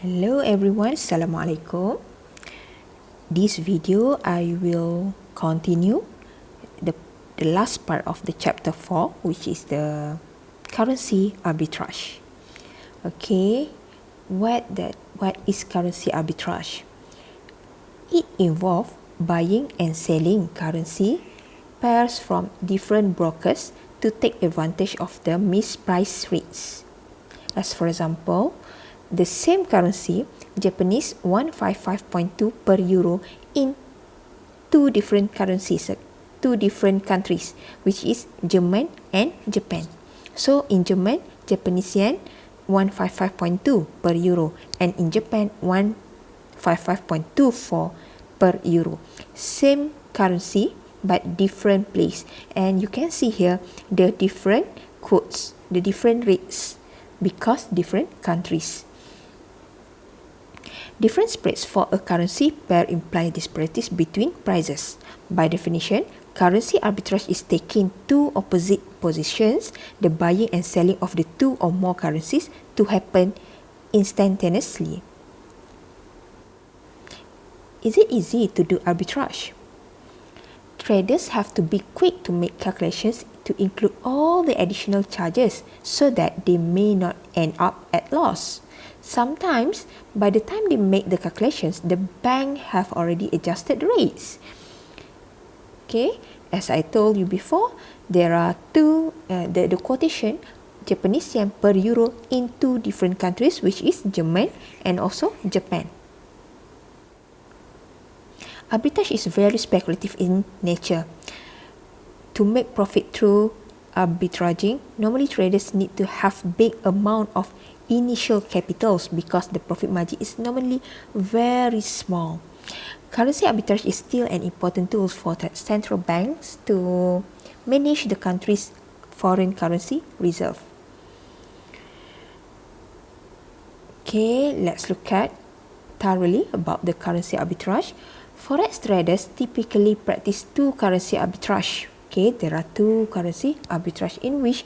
Hello everyone, Assalamualaikum. This video I will continue the last part of the chapter 4, which is the currency arbitrage. Okay, what is currency arbitrage? It involves buying and selling currency pairs from different brokers to take advantage of the mispriced rates. As for example, the same currency, Japanese 155.2 per euro in two different countries, which is German and Japan. So in German, Japanese yen 155.2 per euro, and in Japan 155.24 per euro. Same currency but different place, and you can see here the different quotes, the different rates, because different countries. Different spreads for a currency pair imply disparities between prices. By definition, currency arbitrage is taking two opposite positions, the buying and selling of the two or more currencies, to happen instantaneously. Is it easy to do arbitrage? Traders have to be quick to make calculations to include all the additional charges so that they may not end up at loss. Sometimes, by the time they make the calculations, the bank have already adjusted the rates. Okay, as I told you before, there are the quotation Japanese yen per euro in two different countries, which is German and also Japan. Arbitrage is very speculative in nature. To make profit through arbitraging, normally traders need to have big amount of initial capitals because the profit margin is normally very small. Currency arbitrage is still an important tool for central banks to manage the country's foreign currency reserve. Okay, let's look at thoroughly about the currency arbitrage. Forex traders typically practice two currency arbitrage. Okay, there are two currency arbitrage in which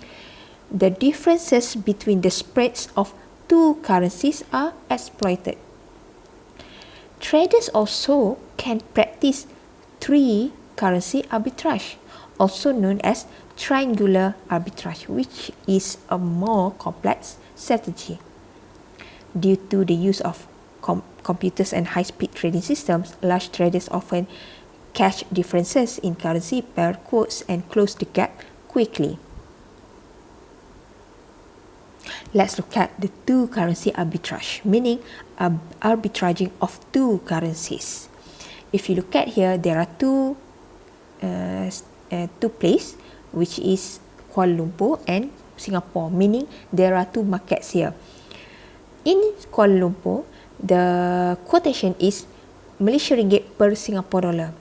the differences between the spreads of two currencies are exploited. Traders also can practice three currency arbitrage, also known as triangular arbitrage, which is a more complex strategy. Due to the use of computers and high-speed trading systems, large traders often catch differences in currency pair quotes and close the gap quickly. Let's look at the two currency arbitrage, meaning arbitraging of two currencies. If you look at here, there are two places, which is Kuala Lumpur and Singapore, meaning there are two markets here. In Kuala Lumpur, the quotation is Malaysia ringgit per Singapore dollar,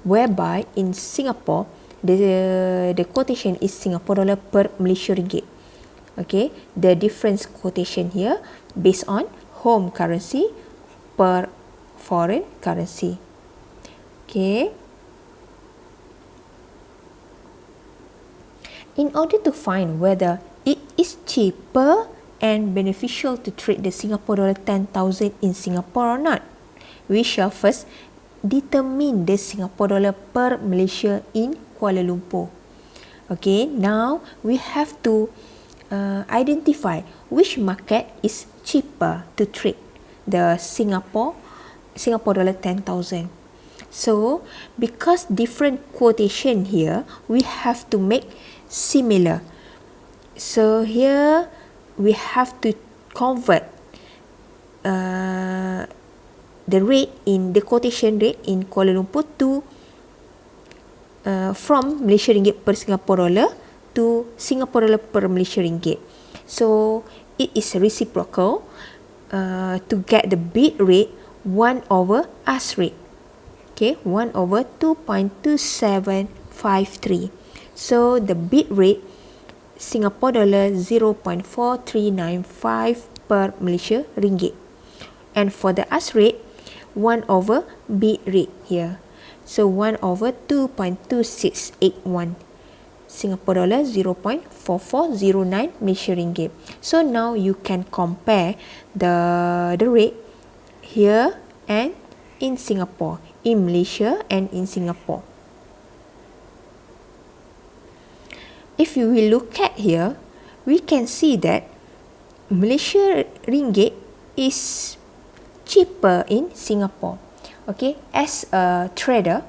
whereby in Singapore, the quotation is Singapore dollar per Malaysia ringgit. Okay, the difference quotation here based on home currency per foreign currency. Okay. In order to find whether it is cheaper and beneficial to trade the Singapore dollar 10,000 in Singapore or not, we shall first determine the Singapore dollar per Malaysia in Kuala Lumpur. Okay, now we have to identify which market is cheaper to trade the Singapore dollar 10,000. So because different quotation here, we have to make similar. So here we have to convert the rate in the quotation rate in Kuala Lumpur to from Malaysia ringgit per Singapore dollar to Singapore dollar per Malaysia ringgit. So it is reciprocal to get the bid rate 1 over ask rate. Okay, 1 over 2.2753. So the bid rate Singapore dollar 0.4395 per Malaysia ringgit. And for the ask rate, 1 over bid rate here. So 1 over 2.2681. Singapore dollar 0.4409 Malaysia ringgit. So now you can compare the rate here and in Singapore, in Malaysia and in Singapore. If we look at here, we can see that Malaysia ringgit is cheaper in Singapore. Okay, as a trader,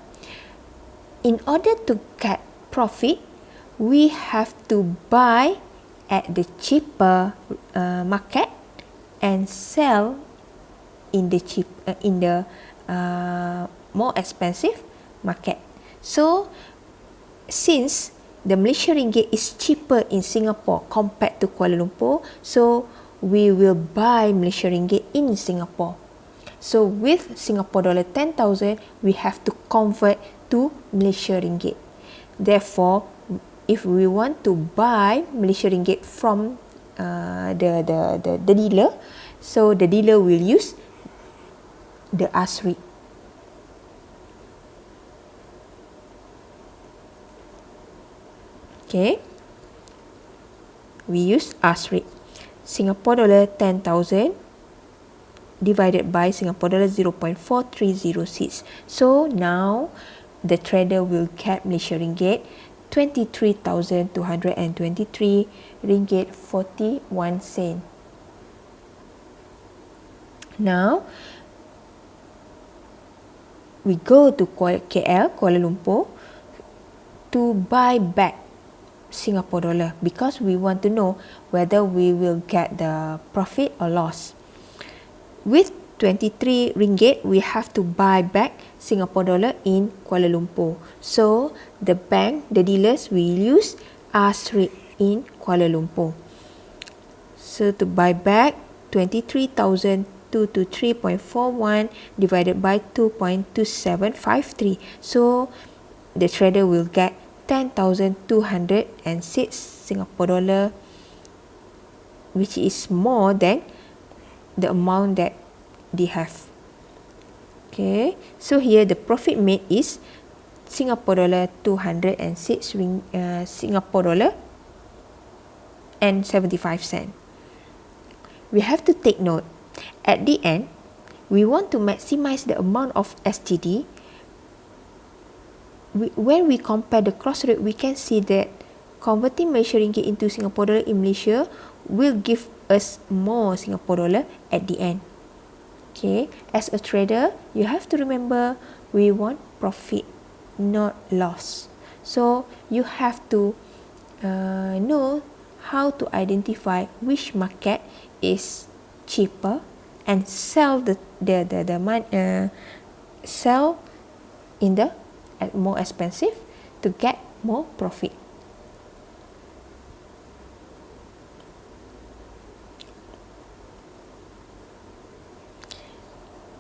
in order to get profit, we have to buy at the cheaper market and sell in the more expensive market. So, since the Malaysia ringgit is cheaper in Singapore compared to Kuala Lumpur, so we will buy Malaysia ringgit in Singapore. So with Singapore dollar 10,000, we have to convert to Malaysia ringgit. Therefore, if we want to buy Malaysia ringgit from the dealer, so the dealer will use the ASRI. Okay, we use ASRI. Singapore dollar 10,000 divided by Singapore dollar 0.4306. So now the trader will get Malaysia ringgit 23,223 ringgit 41 sen. Now we go to KL, Kuala Lumpur, to buy back Singapore dollar because we want to know whether we will get the profit or loss. With 23 ringgit, we have to buy back Singapore dollar in Kuala Lumpur. So the bank, the dealers will use ASRI in Kuala Lumpur. So to buy back 23,223.41 divided by 2.2753. So the trader will get 10,206 Singapore dollar, which is more than the amount that they have. Okay, so here the profit made is Singapore dollar 206 Singapore dollar and 75 cent. We have to take note, at the end, we want to maximize the amount of SGD. When we compare the cross rate, we can see that converting Malaysia ringgit into Singapore dollar in Malaysia will give us more Singapore dollar at the end. Okay, as a trader, you have to remember we want profit, not loss. So you have to know how to identify which market is cheaper and sell sell in the more expensive to get more profit.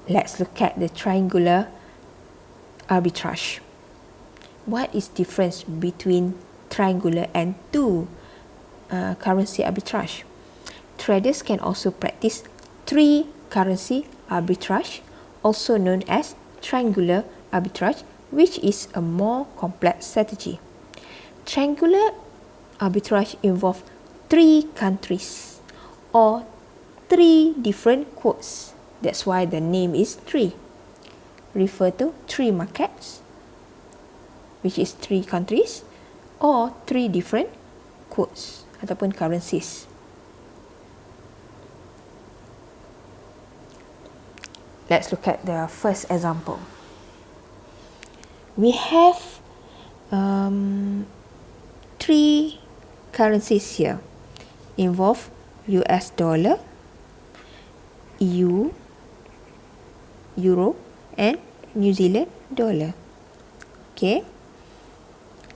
Let's look at the triangular arbitrage. What is the difference between triangular and two currency arbitrage? Traders can also practice three currency arbitrage, also known as triangular arbitrage, which is a more complex strategy. Triangular arbitrage involves three countries or three different quotes. That's why the name is three. Refer to three markets, which is three countries, or three different quotes ataupun currencies. Let's look at the first example. We have three currencies here. Involve US dollar, EU, Euro and New Zealand dollar. Okay.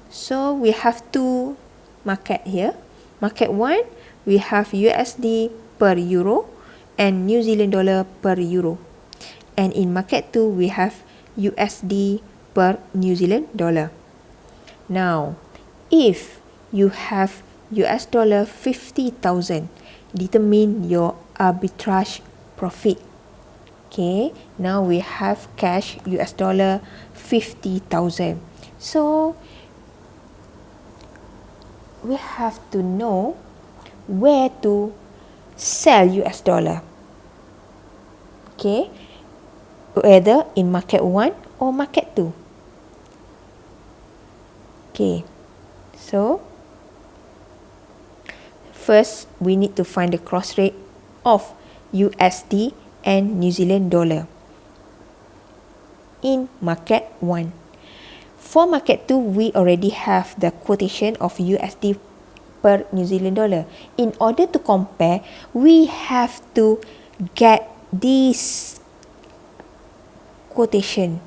So we have two market here. Market 1, we have USD per Euro and New Zealand dollar per Euro. And in market 2, we have USD per New Zealand dollar. Now, if you have US dollar 50,000, determine your arbitrage profit. Okay, now we have cash US dollar 50,000. So, we have to know where to sell US dollar. Okay, whether in market 1 or market 2. Okay, so first we need to find the cross rate of USD and New Zealand dollar in market 1. For market 2, we already have the quotation of USD per New Zealand dollar. In order to compare, we have to get this quotation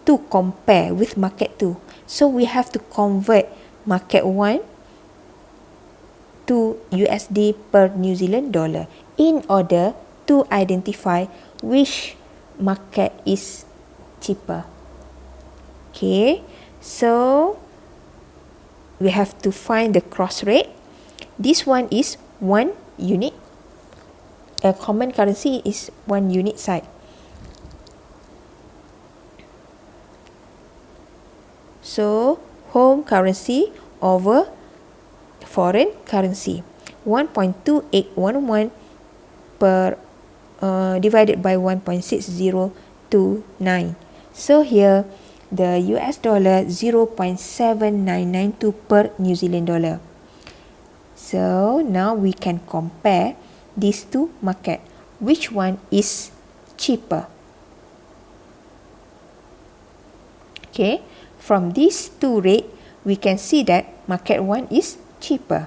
to compare with market 2. So we have to convert market 1 to USD per New Zealand dollar in order to identify which market is cheaper. Okay, so we have to find the cross rate. This one is 1 unit. A common currency is 1 unit side. So home currency over foreign currency, 1.2811 per divided by 1.6029. So here the US dollar 0.7992 per New Zealand dollar. So now we can compare these two market. Which one is cheaper? Okay, from these two rate, we can see that market 1 is cheaper.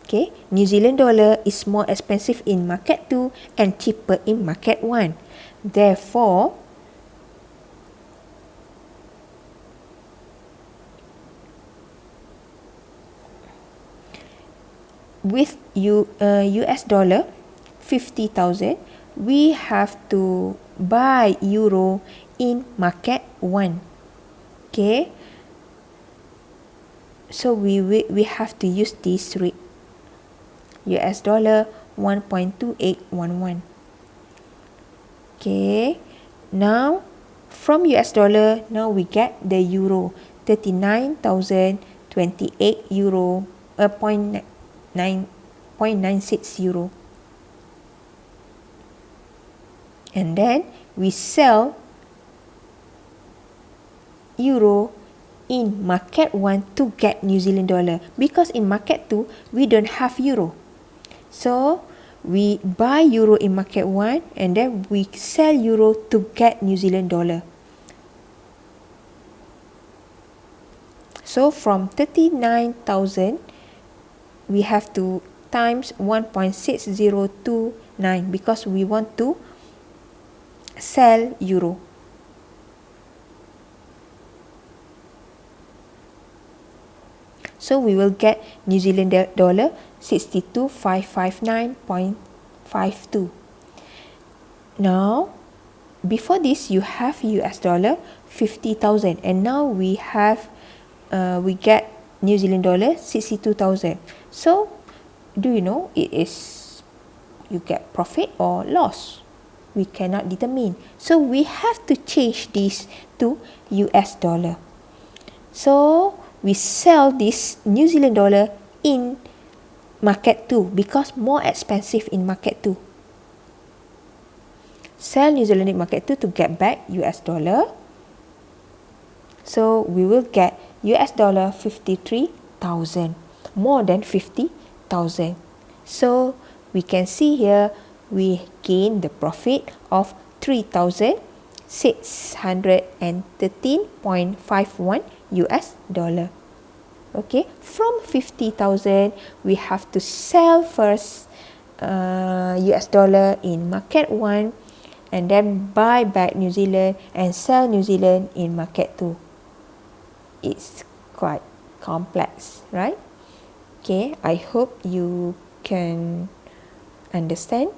Okay, New Zealand dollar is more expensive in market 2 and cheaper in market 1. Therefore, with US dollar 50,000, we have to buy euro in market 1. Okay, so we have to use this rate, US dollar 1.2811. Okay, now from US dollar, now we get the euro 39,028 euro, 0.96 euro. And then we sell euro in market 1 to get New Zealand dollar, because in market 2 we don't have euro. So we buy euro in market 1 and then we sell euro to get New Zealand dollar. So from 39,000 we have to times 1.6029 because we want to sell euro. So we will get New Zealand dollar 62,559.52. Now, before this you have US dollar 50,000 and now we get New Zealand dollar 62,000. So, do you know it is you get profit or loss? We cannot determine. So we have to change this to US dollar. So we sell this New Zealand dollar in market 2 because more expensive in market 2. Sell New Zealand in market 2 to get back US dollar. So we will get US dollar 53,000, more than 50,000. So we can see here we gain the profit of 3,613.51 US dollar. Okay, from 50,000 we have to sell first US dollar in market 1 and then buy back New Zealand and sell New Zealand in market 2. It's quite complex, right? Okay, I hope you can understand.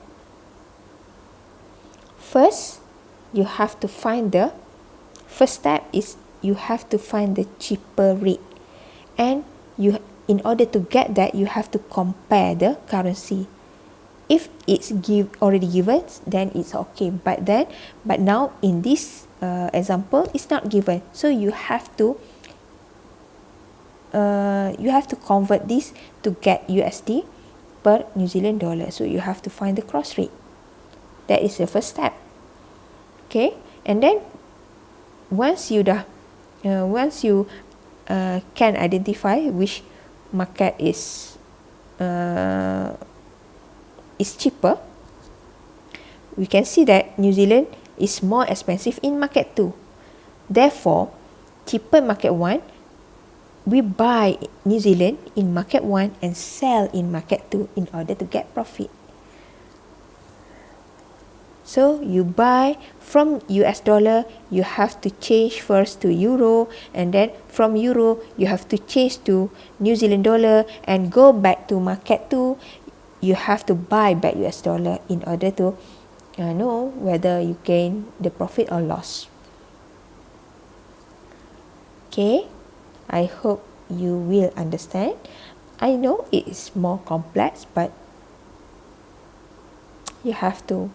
First, you have to find the first step is you have to find the cheaper rate, and in order to get that you have to compare the currency. If it's already given, then it's okay. But now in this example, it's not given, so you have to convert this to get USD per New Zealand dollar. So you have to find the cross rate. That is the first step. Okay, and then once you can identify which market is cheaper, we can see that New Zealand is more expensive in market 2. Therefore, cheaper market 1, we buy New Zealand in market 1 and sell in market 2 in order to get profit. So you buy from US dollar, you have to change first to euro, and then from euro you have to change to New Zealand dollar and go back to market 2. You have to buy back US dollar in order to know whether you gain the profit or loss. Okay, I hope you will understand. I know it is more complex, but you have to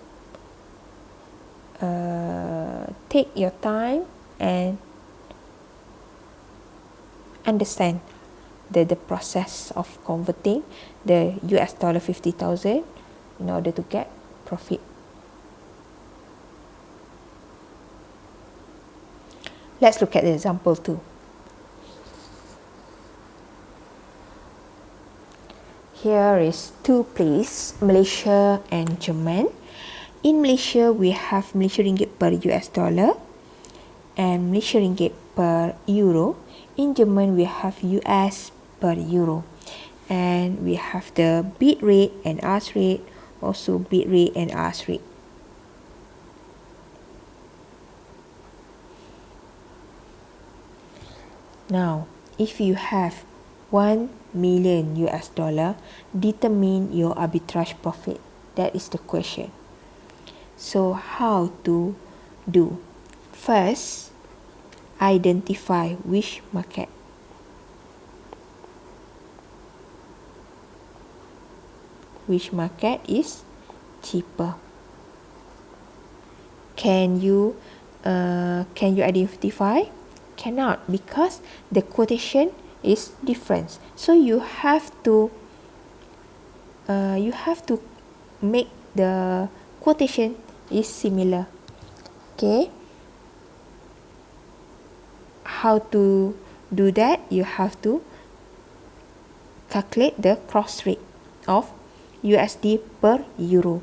take your time and understand the process of converting the US dollar 50,000 in order to get profit. Let's look at the example 2. Here is two places, Malaysia and German. In Malaysia, we have Malaysia ringgit per US dollar and Malaysia ringgit per euro. In German, we have US per euro. And we have the bid rate and ask rate, also bid rate and ask rate. Now, if you have 1 million US dollar, determine your arbitrage profit. That is the question. So how to do? First, identify which market. Which market is cheaper? Can you identify? Cannot, because the quotation is different. So you have to make the quotation is similar. Okay. How to do that? You have to calculate the cross rate of USD per euro.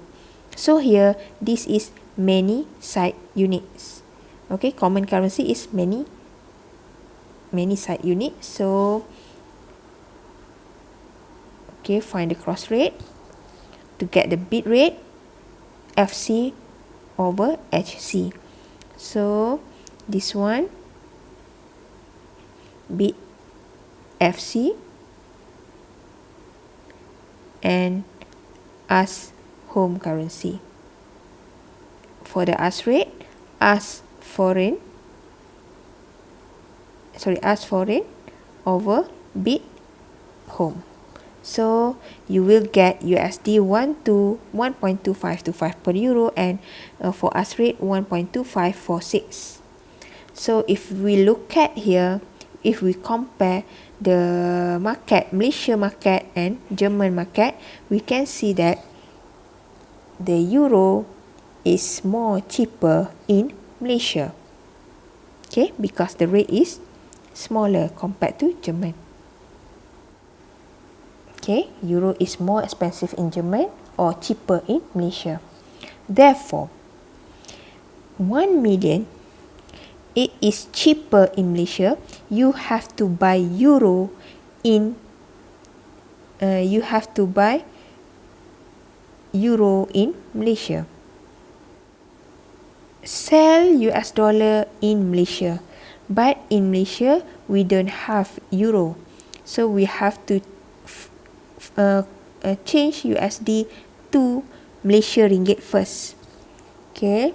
So here, this is many side units. Okay, common currency is many side units. So, okay, find the cross rate to get the bid rate, FC over HC. So, this one, bid FC and ask home currency. For the ask rate, ask foreign over bid home. So you will get USD 1.2525 per euro and for ask rate 1.2546. So if we look at here, if we compare the market, Malaysia market and German market, we can see that the euro is more cheaper in Malaysia. Okay, because the rate is smaller compared to German. Okay, euro is more expensive in German or cheaper in Malaysia. Therefore, 1 million, it is cheaper in Malaysia. You have to buy euro in Malaysia. Sell US dollar in Malaysia, but in Malaysia we don't have euro, so we have to change USD to Malaysia ringgit first. Okay,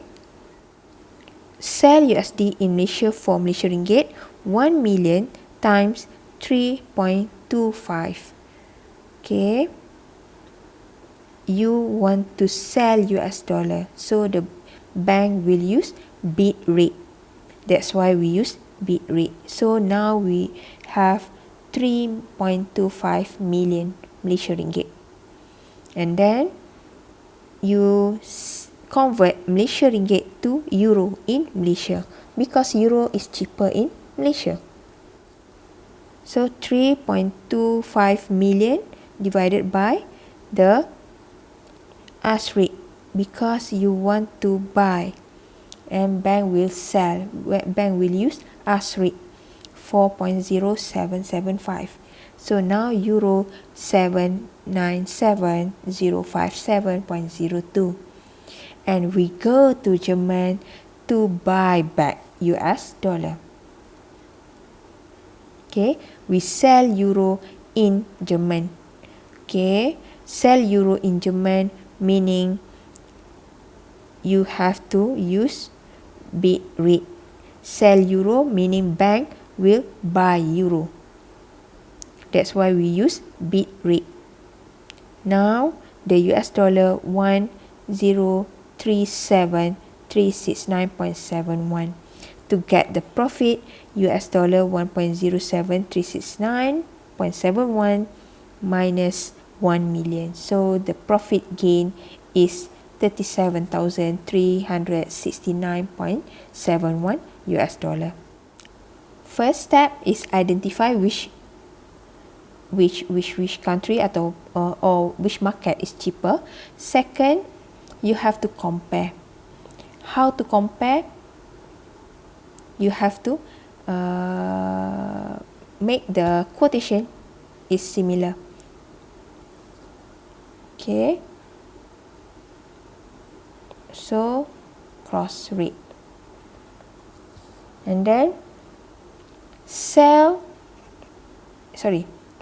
sell USD in Malaysia for Malaysia ringgit, 1 million times 3.25. Okay, you want to sell US dollar, so the bank will use bid rate. That's why we use bid rate. So now we have 3.25 million Malaysia ringgit. And then you convert Malaysia ringgit to euro in Malaysia because euro is cheaper in Malaysia. So 3.25 million divided by the ask rate because you want to buy and bank will sell. Bank will use ask rate 4.0775. So now euro 797,057.02. And we go to German to buy back US dollar. Okay, we sell euro in German. Okay, sell euro in German meaning you have to use bid rate. Sell euro meaning bank will buy euro. That's why we use bid rate. Now the US dollar 1,037,369.71. To get the profit, US dollar 1.07369.71 minus 1 million. So the profit gain is 37,369.71 US dollar. First step is identify which country atau or which market is cheaper. Second, you have to compare. How to compare? You have to make the quotation is similar. Okay. So cross rate. And then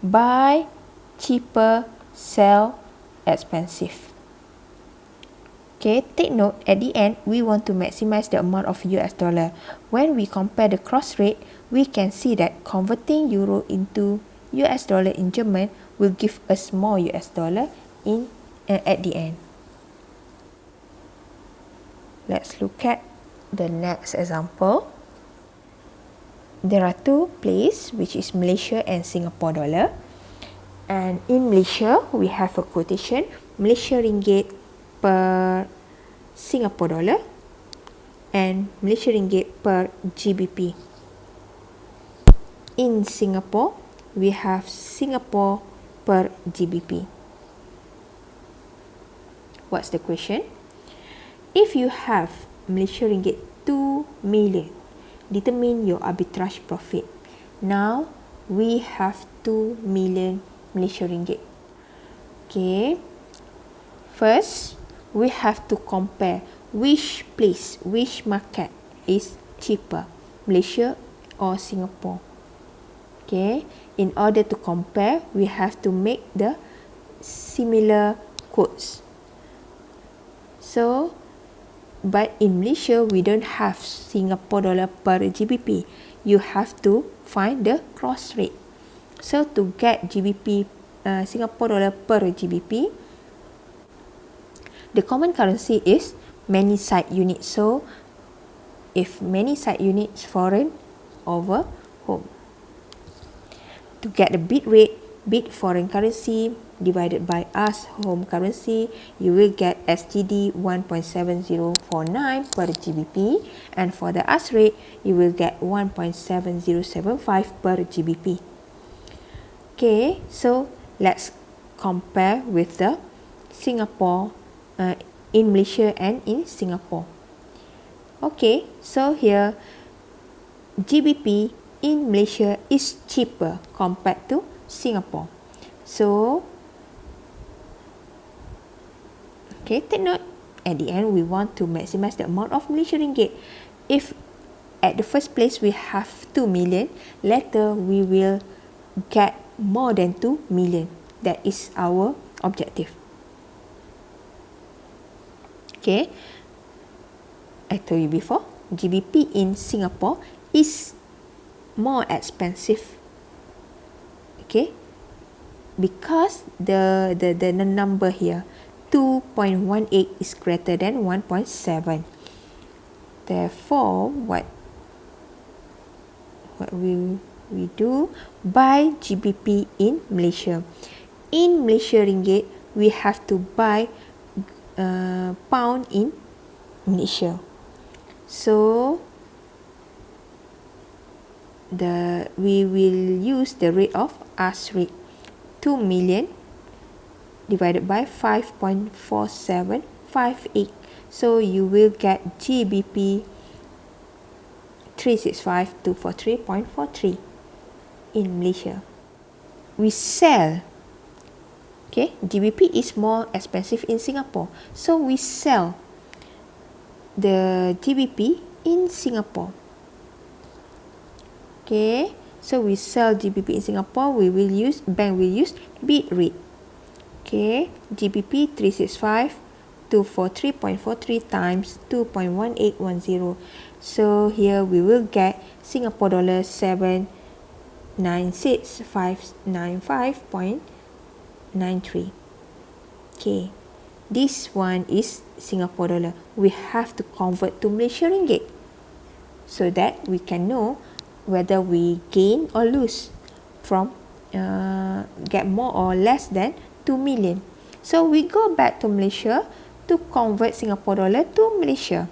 buy cheaper, sell expensive. Okay, take note at the end we want to maximize the amount of US dollar. When we compare the cross rate, we can see that converting euro into US dollar in German will give us more US dollar at the end. Let's look at the next example. There are two places, which is Malaysia and Singapore dollar. And in Malaysia, we have a quotation, Malaysia ringgit per Singapore dollar and Malaysia ringgit per GBP. In Singapore, we have Singapore per GBP. What's the question? If you have Malaysia ringgit 2 million, determine your arbitrage profit. Now, we have 2 million Malaysia ringgit. Okay. First, we have to compare which place, which market is cheaper, Malaysia or Singapore. Okay. In order to compare, we have to make the similar quotes. So, but in Malaysia, we don't have Singapore dollar per GBP. You have to find the cross rate. So, to get GBP, Singapore dollar per GBP, the common currency is many side units. So, if many side units foreign over home. To get the bid rate, bid foreign currency divided by us home currency, you will get SGD 1.7049 per GBP, and for the us rate, you will get 1.7075 per GBP. Okay, so let's compare with the Singapore in Malaysia and in Singapore. Okay, so here GBP in Malaysia is cheaper compared to Singapore. So, okay, take note. At the end, we want to maximize the amount of Malaysia ringgit. If at the first place we have 2 million, later we will get more than 2 million. That is our objective. Okay, I told you before, GBP in Singapore is more expensive. Okay, because the number here 2.18 is greater than 1.7. Therefore, what we do, buy GBP in Malaysia. In Malaysia ringgit, we have to buy pound in Malaysia. So we will use the rate of AS rate, 2 million divided by 5.4758. So you will get GBP 365,243.43 in Malaysia. We sell, okay, GBP is more expensive in Singapore, so we sell the GBP in Singapore. Okay, so we sell GBP in Singapore, bank will use bid rate. Okay, GBP 365,243.43 times 2.1810. So here we will get Singapore dollar 796,595.93. Okay, this one is Singapore dollar. We have to convert to Malaysia ringgit so that we can know whether we gain or lose from get more or less than 2 million. So we go back to Malaysia to convert Singapore dollar to Malaysia.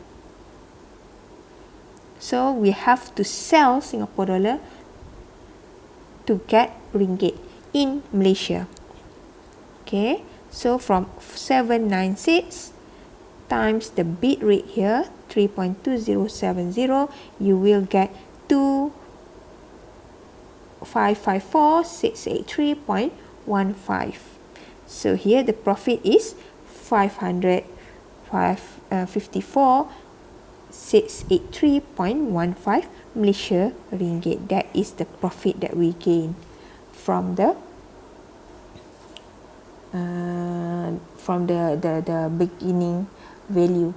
So we have to sell Singapore dollar to get ringgit in Malaysia. Okay, so from 796 times the bid rate here, 3.2070, you will get 2,554,683.15. So here the profit is 554,683.15 Malaysia ringgit. That is the profit that we gain from the beginning value.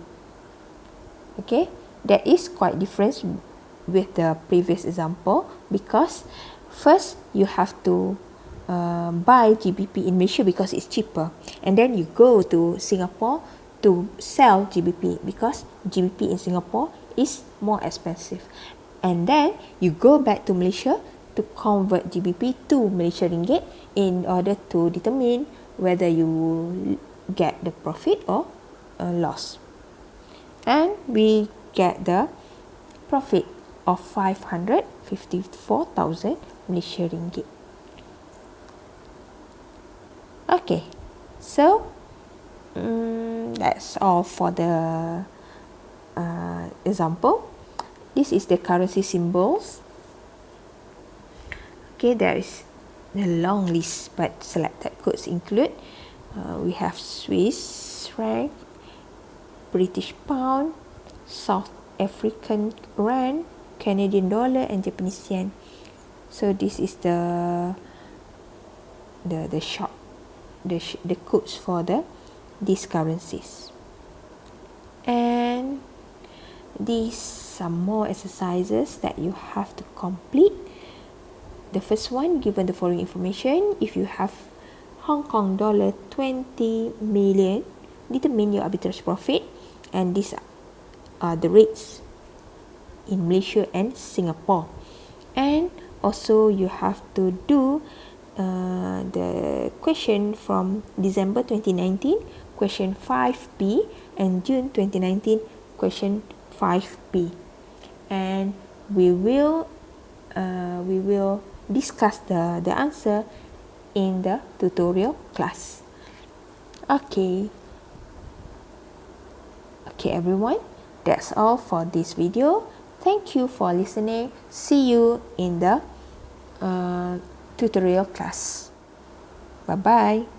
Okay, that is quite different with the previous example, because first you have to buy GBP in Malaysia because it's cheaper, and then you go to Singapore to sell GBP because GBP in Singapore is more expensive, and then you go back to Malaysia to convert GBP to Malaysia ringgit in order to determine whether you get the profit or loss. And we get the profit of 554,000 Malaysia ringgit. Okay, so that's all for the example. This is the currency symbols. Okay, there is a long list, but selected codes include we have Swiss franc, British pound, South African rand, Canadian dollar, and Japanese yen. So this is the codes for these currencies. And these some more exercises that you have to complete. The first one, given the following information, if you have Hong Kong dollar 20 million, determine your arbitrage profit, and these are the rates in Malaysia and Singapore. And also you have to do the question from December 2019, question 5B, and June 2019, question 5B. And we will discuss the answer in the tutorial class. Okay everyone, that's all for this video. Thank you for listening. See you in the tutorial class. Bye bye.